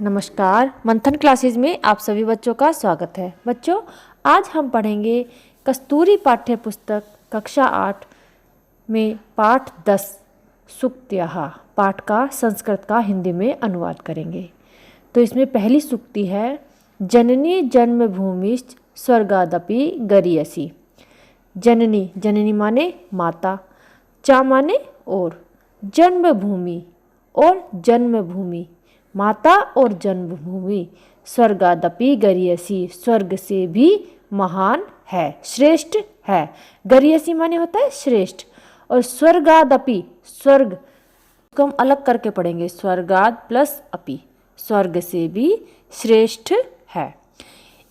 नमस्कार, मंथन क्लासेज में आप सभी बच्चों का स्वागत है। बच्चों, आज हम पढ़ेंगे कस्तूरी पाठ्य पुस्तक कक्षा 8 में पाठ 10 सूक्तयः पाठ का संस्कृत का हिंदी में अनुवाद करेंगे। तो इसमें पहली सूक्ति है, जननी जन्मभूमिश्च स्वर्गादपि गरीयसी। जननी, जननी माने माता, चा माने और, जन्मभूमि और जन्मभूमि, माता और जन्मभूमि, स्वर्गादपि गरीयसी, स्वर्ग से भी महान है, श्रेष्ठ है। गरीयसी माने होता है श्रेष्ठ, और स्वर्गादपि, स्वर्ग को हम अलग करके पढ़ेंगे, स्वर्गाद प्लस अपि, स्वर्ग से भी श्रेष्ठ है।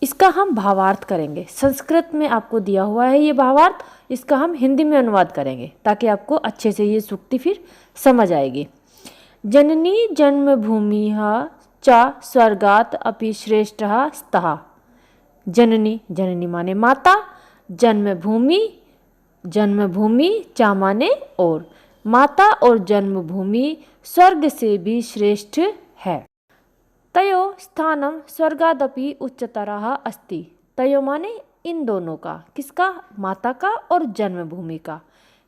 इसका हम भावार्थ करेंगे। संस्कृत में आपको दिया हुआ है ये भावार्थ, इसका हम हिंदी में अनुवाद करेंगे ताकि आपको अच्छे से ये सूक्ति फिर समझ आएगी। जननी जन्मभूमिः च स्वर्गात् अपि श्रेष्ठः स्तः। जननी, जननी माने माता, जन्मभूमि, जन्मभूमि चा माने और, माता और जन्मभूमि स्वर्ग से भी श्रेष्ठ है। तयो स्थानम स्वर्गादपि उच्चतरः अस्ति। तयो माने इन दोनों का, किसका? माता का और जन्मभूमि का।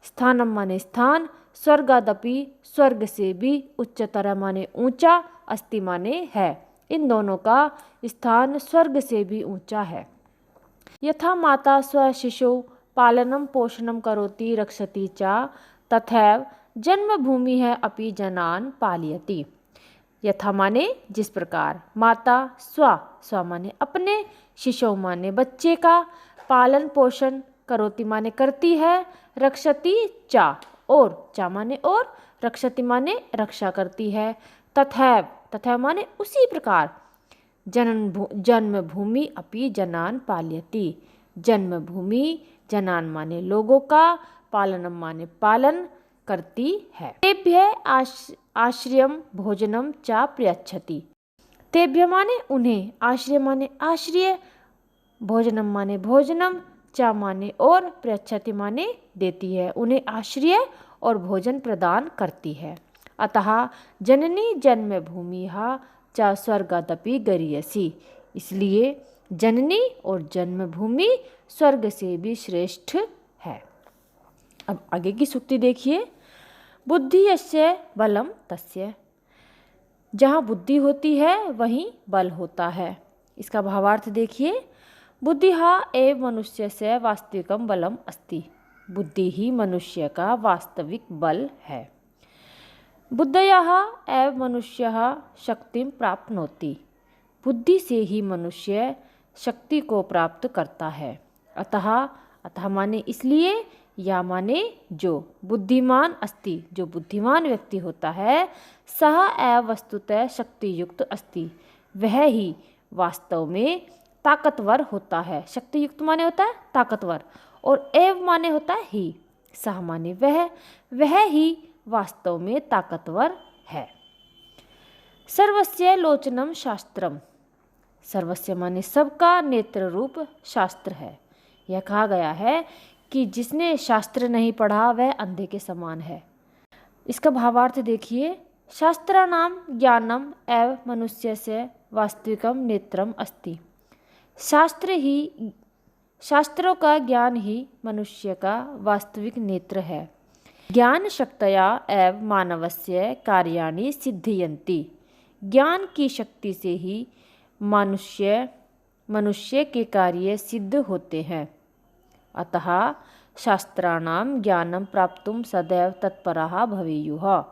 स्थानम माने स्थान, स्वर्गादपि स्वर्ग से भी, उच्चतर माने ऊंचा, अस्ति माने है, इन दोनों का स्थान स्वर्ग से भी ऊंचा है। यथा माता स्वशिशौ पालनम पोषणम करोति रक्षति च तथैव जन्मभूमि है अपि जनान पालयति। यथा माने जिस प्रकार, माता स्व, स्व माने अपने, शिशु माने बच्चे का, पालन पोषण, करोति माने करती है, रक्षति चा और, चा माने और, रक्षति माने रक्षा करती है, तथैव, तथैव माने उसी प्रकार, जन्मभूमि अपि जनान पालयति। जन्मभूमि, जनान माने लोगों का, पालनम माने पालन करती है। तेभ्य आश्रयम भोजनम च प्रयच्छति। तेभ्य माने उन्हें, आश्रय माने आश्रय, भोजनम माने भोजनम, चा माने और, प्रयच्छति माने देती है, उन्हें आश्रय और भोजन प्रदान करती है। अतः जननी जन्मभूमिः च स्वर्गादपि गरीयसी। इसलिए जननी और जन्मभूमि स्वर्ग से भी श्रेष्ठ है। अब आगे की सूक्ति देखिए, बुद्धि यस्य बलम तस्य। जहाँ बुद्धि होती है वहीं बल होता है। इसका भावार्थ देखिए, बुद्धिहा एव मनुष्य से वास्तविकम बलम अस्ति। बुद्धि ही मनुष्य का वास्तविक बल है। बुद्धयः एव मनुष्यः शक्तिं प्राप्नोति। बुद्धि से ही मनुष्य शक्ति को प्राप्त करता है। अतः, अतः माने इसलिए, या माने जो, बुद्धिमान अस्ति, जो बुद्धिमान व्यक्ति होता है, सह एव वस्तुतः शक्तियुक्त अस्ति, वह ही वास्तव में ताकतवर होता है। शक्तियुक्त माने होता है ताकतवर, और एव माने होता है ही, सह माने वह ही वास्तव में ताकतवर है। सर्वस्य लोचनम शास्त्रम। सर्वस्य माने सबका नेत्र रूप शास्त्र है। यह कहा गया है कि जिसने शास्त्र नहीं पढ़ा वह अंधे के समान है। इसका भावार्थ देखिए, शास्त्राणाम ज्ञानम एव मनुष्य से वास्तविकम नेत्रम अस्ति। शास्त्रों का ज्ञान ही मनुष्य का वास्तविक नेत्र है। ज्ञान शक्तया एव मानवस्य कार्याणि सिद्धयन्ति। ज्ञान की शक्ति से ही मनुष्य के कार्य सिद्ध होते हैं। अतः शास्त्राणाम ज्ञानम प्राप्तुम सदैव तत्पराः भवेयुः।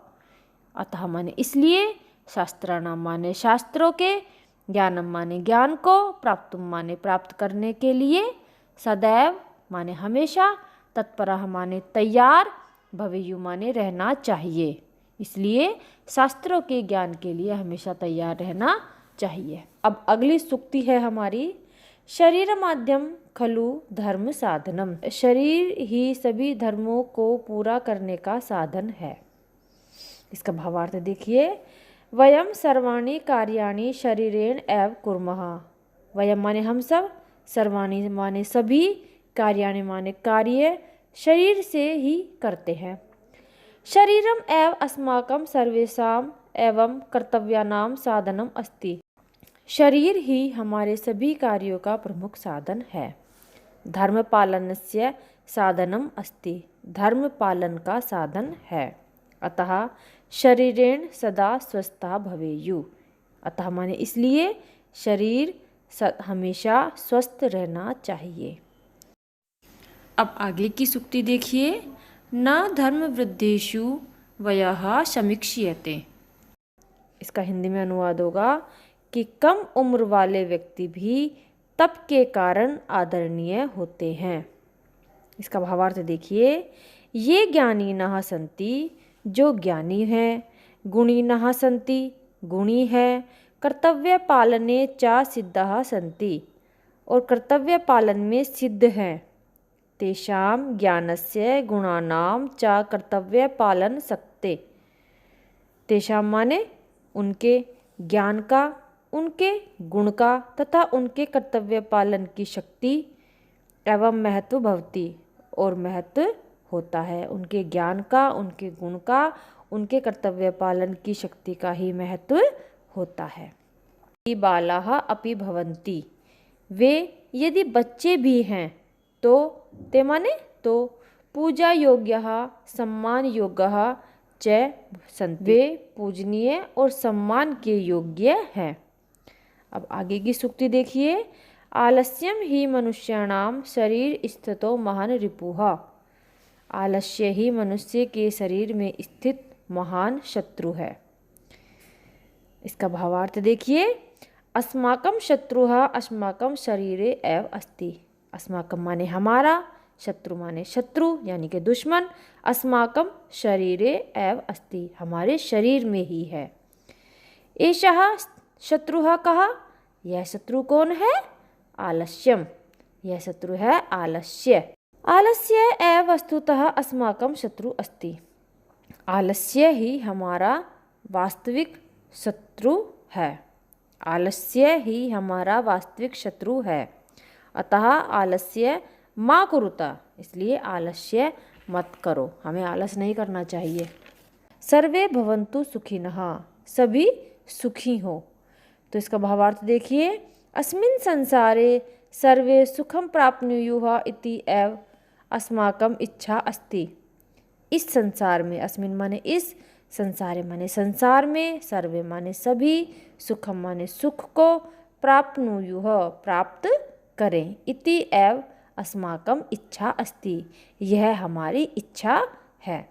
अतः माने इसलिए, शास्त्राणाम माने शास्त्रों के, ज्ञानम माने ज्ञान को, प्राप्तुम माने प्राप्त करने के लिए, सदैव माने हमेशा, तत्पराः माने तैयार, भवेयु माने रहना चाहिए। इसलिए शास्त्रों के ज्ञान के लिए हमेशा तैयार रहना चाहिए। अब अगली सूक्ति है हमारी, शरीर माध्यम खलु धर्म साधनम। शरीर ही सभी धर्मों को पूरा करने का साधन है। इसका भावार्थ देखिए, वयम सर्वाणि कार्याणि शरीरेण एव कुर्मः। वयम माने हम सब, सर्वाणि माने सभी, कार्याणि माने कार्य, शरीर से ही करते हैं। शरीरम एव अस्माकं सर्वेषां एवं कर्तव्यानां साधनम अस्ति। शरीर ही हमारे सभी कार्यों का प्रमुख साधन है। धर्म पालनस्य साधनम अस्ति, धर्म पालन का साधन है। अतः शरीरेण सदा स्वस्था भवेयु, अतः माने इसलिए शरीर हमेशा स्वस्थ रहना चाहिए। अब आगे की सूक्ति देखिए। न धर्म वृद्धेषु वयः समीक्ष्यते। इसका हिंदी में अनुवाद होगा कि कम उम्र वाले व्यक्ति भी तप के कारण आदरणीय होते हैं। इसका भावार्थ देखिए। ये ज्ञानी नः सन्ति, जो ज्ञानी हैं, गुणी नः सन्ति, गुणी है, कर्तव्य पालने च सिद्धाः सन्ति, और कर्तव्य पालन में सिद्ध हैं। तेषां ज्ञानस्य गुणानां च कर्तव्य पालन सकते। तेषां माने उनके ज्ञान का, उनके गुण का तथा उनके कर्तव्य पालन की शक्ति एवं महत्व भवति, और महत्व होता है। उनके ज्ञान का, उनके गुण का, उनके कर्तव्य पालन की शक्ति का ही महत्व होता है। बालाः अपि भवन्ति, वे यदि बच्चे भी हैं तो ते माने तो पूजा योग्यः सम्मान योग्यः च सन्ति, वे पूजनीय और सम्मान के योग्य हैं। अब आगे की सूक्ति देखिए। आलस्यम ही मनुष्याणाम शरीर स्थितो महान रिपुः, आलस्य ही मनुष्य के शरीर में स्थित महान शत्रु है। इसका भावार्थ देखिए। अस्माकं शत्रुः अस्माकं शरीरे एव अस्ति, अस्माकं माने हमारा, शत्रु माने शत्रु यानी कि दुश्मन, अस्माकं शरीरे एव अस्ति, हमारे शरीर में ही है। एषः शत्रुः कः, यह शत्रु कौन है? आलस्यम, यह शत्रु है आलस्य। आलस्य एव वस्तुतः अस्माकं शत्रु अस्ति, आलस्य ही हमारा वास्तविक शत्रु है, आलस्य ही हमारा वास्तविक शत्रु है। अतः आलस्य मा कुरुत, इसलिए आलस्य मत करो, हमें आलस नहीं करना चाहिए। सर्वे भवन्तु सुखिनः, सभी सुखी हो। तो इसका भावार्थ देखिए। अस्मिन् संसारे सर्वे सुखम प्राप्नुयुः इति एव अस्माकम इच्छा अस्ति। इस संसार में, अस्मिन् माने इस, संसारे माने संसार में, सर्वे माने सभी, सुखम माने सुख को, प्राप्नुयुः प्राप्त करें, इति एव अस्माकम इच्छा अस्ति, यह हमारी इच्छा है।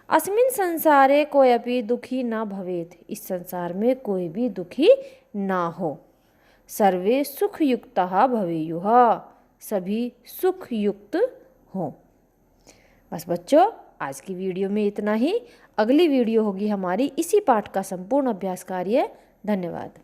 अस्मिन् संसारे कोऽपि दुखी न भवेत्, इस संसार में कोई भी दुखी ना हो। सर्वे सुखयुक्तः भवेयुः, सभी सुख युक्त हों। बस बच्चों, आज की वीडियो में इतना ही। अगली वीडियो होगी हमारी इसी पाठ का संपूर्ण अभ्यास कार्य। धन्यवाद।